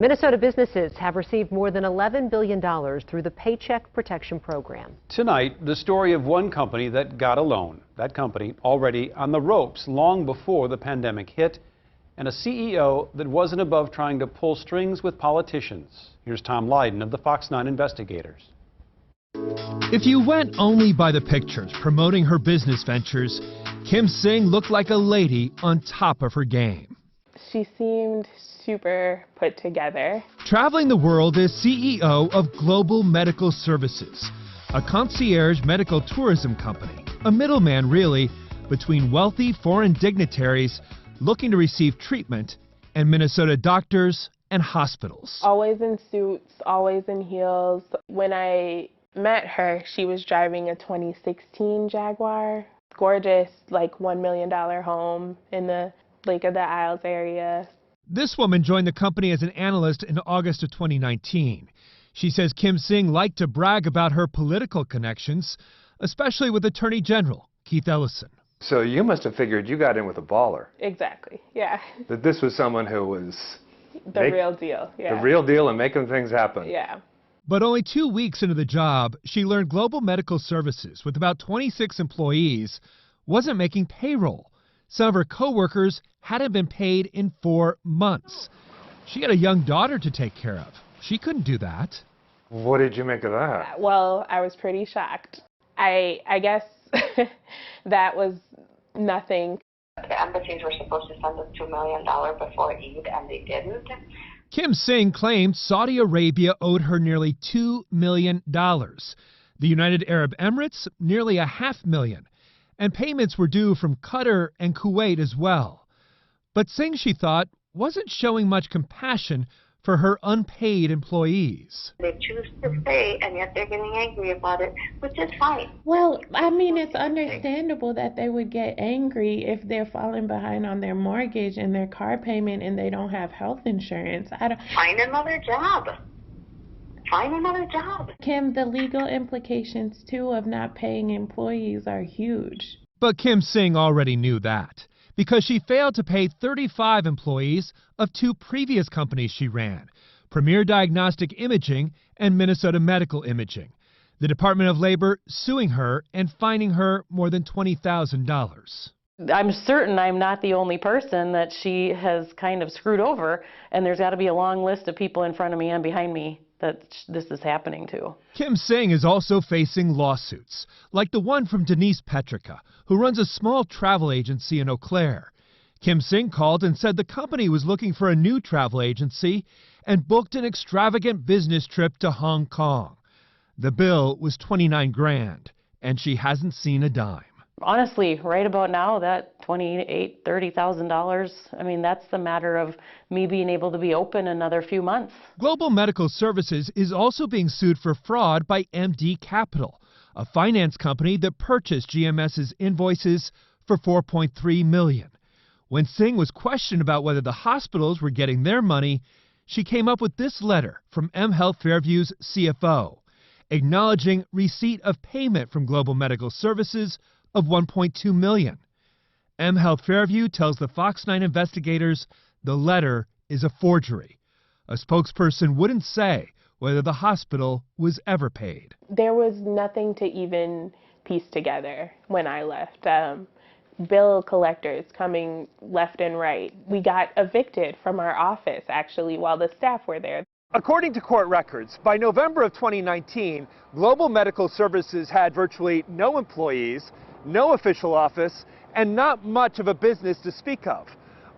Minnesota businesses have received more than $11 billion through the Paycheck Protection Program. Tonight, the story of one company that got a loan. That company already on the ropes long before the pandemic hit, and a CEO that wasn't above trying to pull strings with politicians. Here's Tom Lydon of the Fox 9 investigators. If you went only by the pictures promoting her business ventures, Kim Singh looked like a lady on top of her game. She seemed super put together. Traveling the world as CEO of Global Medical Services, a concierge medical tourism company, a middleman really between wealthy foreign dignitaries looking to receive treatment and Minnesota doctors and hospitals. Always in suits, always in heels. When I met her, she was driving a 2016 Jaguar. Gorgeous, like $1 million home in the Lake of the Isles area. This woman joined the company as an analyst in August of 2019. She says Kim Singh liked to brag about her political connections, especially with Attorney General Keith Ellison. So you must have figured you got in with a baller. Exactly, yeah. That this was someone who was the real deal, yeah. The real deal and making things happen. Yeah. But only 2 weeks into the job, she learned Global Medical Services, with about 26 employees, wasn't making payroll. Some of her coworkers hadn't been paid in 4 months. She had a young daughter to take care of. She couldn't do that. What did you make of that? Well, I was pretty shocked. I guess that was nothing. The embassies were supposed to send us $2 million before Eid, and they didn't. Kim Singh claimed Saudi Arabia owed her nearly $2 million. The United Arab Emirates, nearly $500,000. And payments were due from Qatar and Kuwait as well. But Singh, she thought, wasn't showing much compassion for her unpaid employees. They choose to pay, and yet they're getting angry about it, which is fine. Well, I mean, it's understandable that they would get angry if they're falling behind on their mortgage and their car payment and they don't have health insurance. Find another job. Find another job. Kim, the legal implications, too, of not paying employees are huge. But Kim Singh already knew that, because she failed to pay 35 employees of 2 previous companies she ran, Premier Diagnostic Imaging and Minnesota Medical Imaging. The Department of Labor suing her and fining her more than $20,000. I'm certain I'm not the only person that she has kind of screwed over, and there's got to be a long list of people in front of me and behind me that this is happening to. Kim Singh is also facing lawsuits, like the one from Denise Petrica, who runs a small travel agency in Eau Claire. Kim Singh called and said the company was looking for a new travel agency and booked an extravagant business trip to Hong Kong. The bill was $29,000, and she hasn't seen a dime. Honestly, right about now, that $28,000, $30,000, I mean, that's the matter of me being able to be open another few months. Global Medical Services is also being sued for fraud by MD Capital, a finance company that purchased GMS's invoices for $4.3 million. When Singh was questioned about whether the hospitals were getting their money, she came up with this letter from M Health Fairview's CFO, acknowledging receipt of payment from Global Medical Services of $1.2 million. M Health Fairview tells the Fox 9 investigators the letter is a forgery. A spokesperson wouldn't say whether the hospital was ever paid. There was nothing to even piece together when I left. Bill collectors coming left and right. We got evicted from our office, actually, while the staff were there. According to court records, by November of 2019, Global Medical Services had virtually no employees, no official office, and not much of a business to speak of.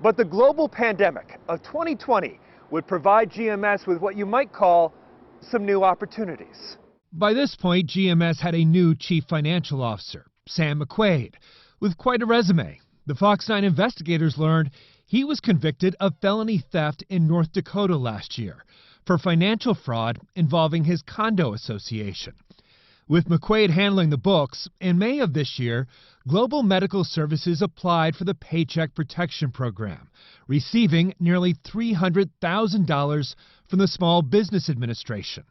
But the global pandemic of 2020 would provide GMS with what you might call some new opportunities. By this point, GMS had a new chief financial officer, Sam McQuaid, with quite a resume. The Fox 9 investigators learned he was convicted of felony theft in North Dakota last year for financial fraud involving his condo association. With McQuaid handling the books, in May of this year, Global Medical Services applied for the Paycheck Protection Program, receiving nearly $300,000 from the Small Business Administration,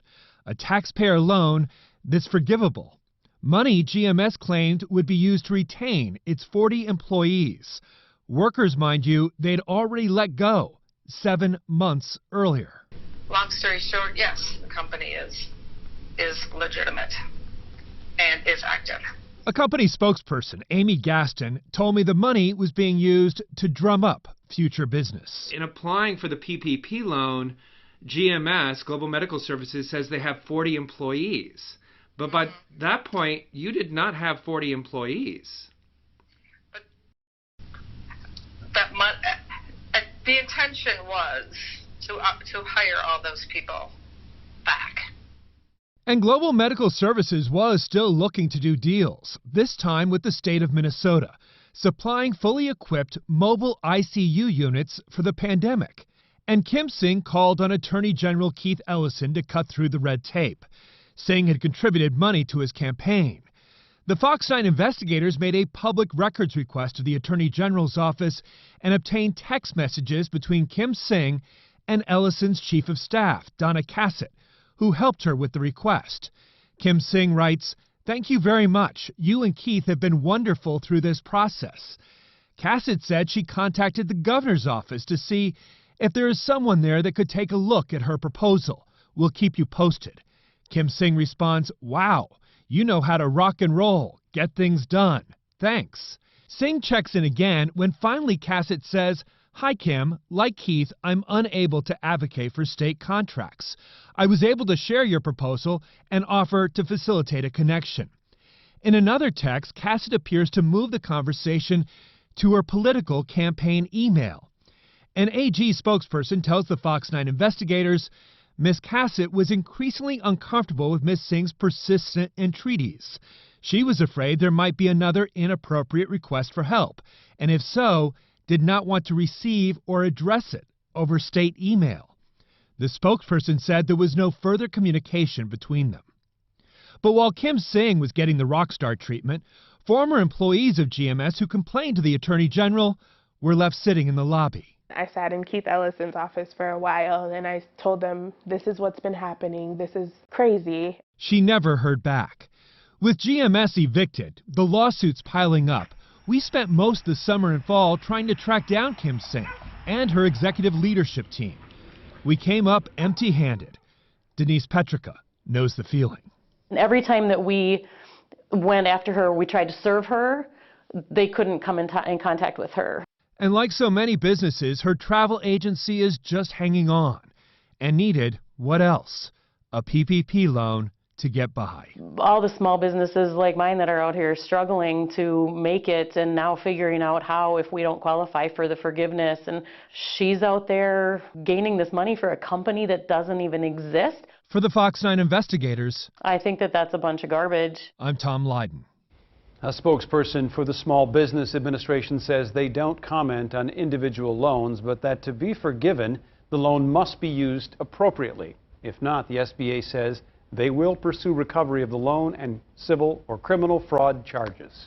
a taxpayer loan that's forgivable. Money GMS claimed would be used to retain its 40 employees. Workers, mind you, they'd already let go, 7 months earlier. Long story short, yes, the company is legitimate and is active. A company spokesperson, Amy Gaston, told me the money was being used to drum up future business. In applying for the PPP loan, GMS, Global Medical Services, says they have 40 employees. But by that point, you did not have 40 employees. But the intention was to hire all those people back. And Global Medical Services was still looking to do deals, this time with the state of Minnesota, supplying fully equipped mobile ICU units for the pandemic. And Kim Singh called on Attorney General Keith Ellison to cut through the red tape. Singh had contributed money to his campaign. The Fox 9 investigators made a public records request to the Attorney General's office and obtained text messages between Kim Singh and Ellison's chief of staff, Donna Cassett, who helped her with the request. Kim Singh writes, "Thank you very much. You and Keith have been wonderful through this process." Cassett said she contacted the governor's office to see if there is someone there that could take a look at her proposal. We'll keep you posted. Kim Singh responds, "Wow, you know how to rock and roll, get things done. Thanks." Singh checks in again when finally Cassett says, "Hi Kim, like Keith, I'm unable to advocate for state contracts. I was able to share your proposal and offer to facilitate a connection." In another text, Cassett appears to move the conversation to her political campaign email. An AG spokesperson tells the Fox 9 investigators Ms. Cassett was increasingly uncomfortable with Ms. Singh's persistent entreaties. She was afraid there might be another inappropriate request for help, and if so, did not want to receive or address it over state email. The spokesperson said there was no further communication between them. But while Kim Singh was getting the rock star treatment, former employees of GMS who complained to the Attorney General were left sitting in the lobby. I sat in Keith Ellison's office for a while and I told them, this is what's been happening. This is crazy. She never heard back. With GMS evicted, the lawsuits piling up, we spent most of the summer and fall trying to track down Kim Singh and her executive leadership team. We came up empty-handed. Denise Petrica knows the feeling. Every time that we went after her, we tried to serve her, they couldn't come in contact with her. And like so many businesses, her travel agency is just hanging on and needed, what else? A PPP loan to get by. All the small businesses like mine that are out here struggling to make it and now figuring out how if we don't qualify for the forgiveness. And she's out there gaining this money for a company that doesn't even exist. For the Fox 9 investigators, I think that that's a bunch of garbage. I'm Tom Lydon. A spokesperson for the Small Business Administration says they don't comment on individual loans, but that to be forgiven, the loan must be used appropriately. If not, the SBA says they will pursue recovery of the loan and civil or criminal fraud charges.